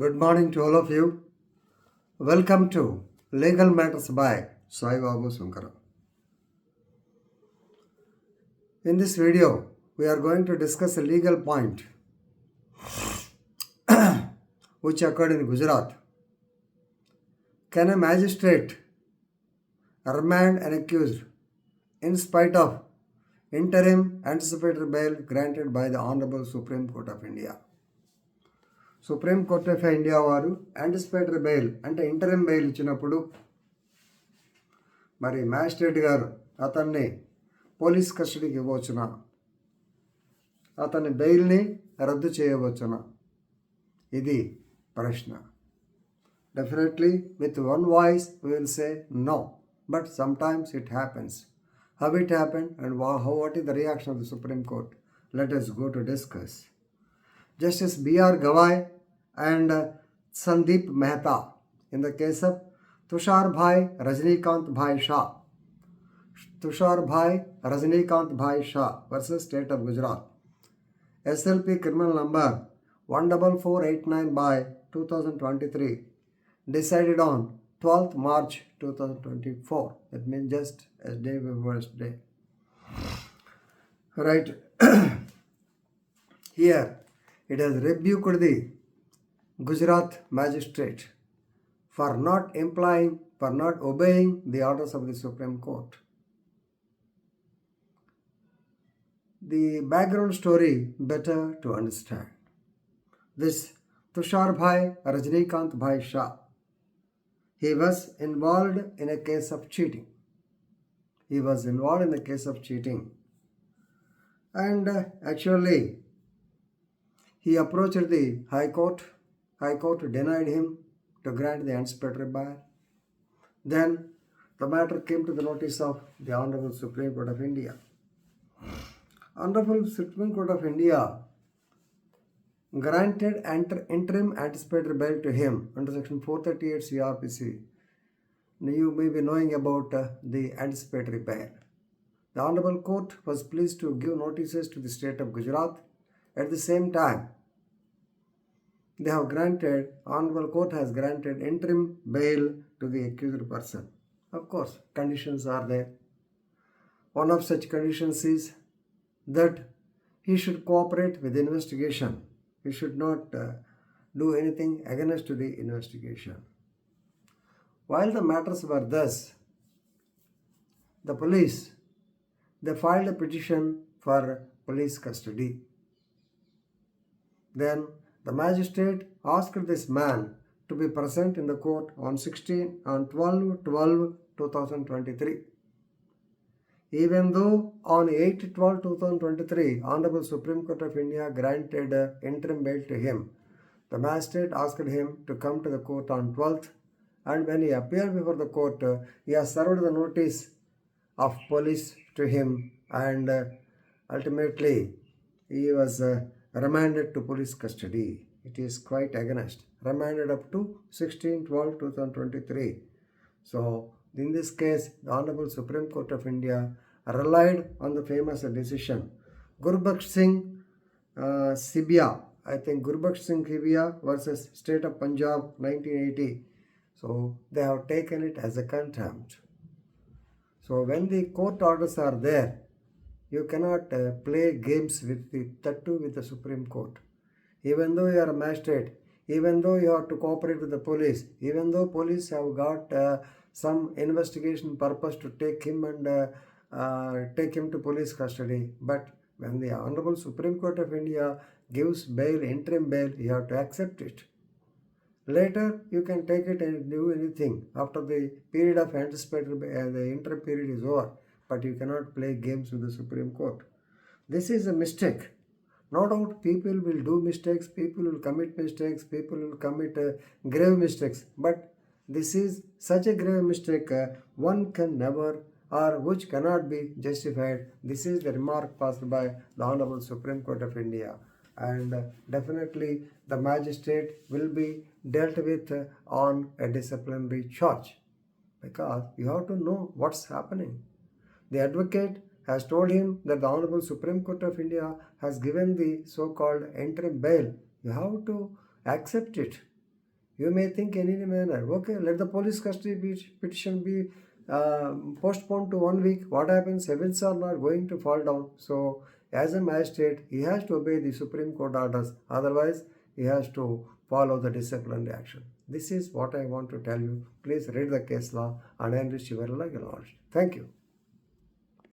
Good morning to all of you. Welcome to Legal Matters by Sai Babu Sunkara. In this video, we are going to discuss a legal point which occurred in Gujarat. Can a magistrate remand an accused in spite of interim anticipatory bail granted by the Honorable Supreme Court of India? Supreme court of India వారు anticipatory bail అంటే interim bail ఇచ్చినప్పుడు మరి magistrate గారు అతన్ని police కస్టడీకి ఇవ్వవచ్చునా, అతని బెయిల్ని రద్దు చేయవచ్చునా, ఇది ప్రశ్న. Definitely with one voice we will say no, but sometimes it happens. How it happen and what is the reaction of the supreme court? Let us go to discuss. Justice B.R. Gawai and Sandeep Mehta in the case of Tushar bhai Rajinikanth bhai Shah. Tushar bhai Rajinikanth bhai Shah versus State of Gujarat. SLP criminal number 14489 by 2023 decided on 12th March 2024. That means just a day before yesterday. Right. Here it has rebuked the Gujarat magistrate for not obeying the orders of the Supreme Court. The background story better to understand. This Tushar bhai Rajinikanth bhai Shah, he was involved in a case of cheating. And actually he approached the High Court. High Court denied him to grant the anticipatory bail. Then the matter came to the notice of the Honorable Supreme Court of India. Honorable Supreme Court of India granted interim anticipatory bail to him under Section 438 CRPC. Now you may be knowing about the anticipatory bail. The Honorable Court was pleased to give notices to the State of Gujarat. At the same time, Honorable Court has granted interim bail to the accused person. Of course, conditions are there. One of such conditions is that he should cooperate with the investigation. He should not do anything against the investigation. While the matters were thus, the police, they filed a petition for police custody. Then the magistrate asked this man to be present in the court on 12/12/2023. Even though on 8/12/2023, Honorable Supreme Court of India granted interim bail to him, the magistrate asked him to come to the court on 12th, and when he appeared before the court, he has served the notice of police to him, and ultimately he was remanded to police custody. It is quite against. Remanded up to 16/12/2023. So, in this case, the Honorable Supreme Court of India relied on the famous decision. Gurbaksh Singh Sibia, I think Gurbaksh Singh Sibia versus State of Punjab 1980. So, they have taken it as a contempt. So, when the court orders are there, you cannot play games with the Supreme Court. Even though you are a magistrate, even though you have to cooperate with the police, even though police have got some investigation purpose to take him and take him to police custody, but when the Honorable Supreme Court of India gives bail, interim bail, you have to accept it. Later, you can take it and do anything after the period of anticipatory bail, the interim period is over. But you cannot play games with the Supreme Court. This is a mistake. No doubt people will do mistakes, people will commit mistakes, people will commit grave mistakes. But this is such a grave mistake one can never or which cannot be justified. This is the remark passed by the Honorable Supreme Court of India. And definitely the magistrate will be dealt with on a disciplinary charge. Because you have to know what's happening. The advocate has told him that the Honorable Supreme Court of India has given the so-called interim bail. You have to accept it. You may think in any manner, okay, let the police custody petition be postponed to 1 week. What happens? Heavens are not going to fall down. So, as a magistrate, he has to obey the Supreme Court orders. Otherwise, he has to follow the disciplinary action. This is what I want to tell you. Please read the case law and enrich your legal knowledge. Thank you.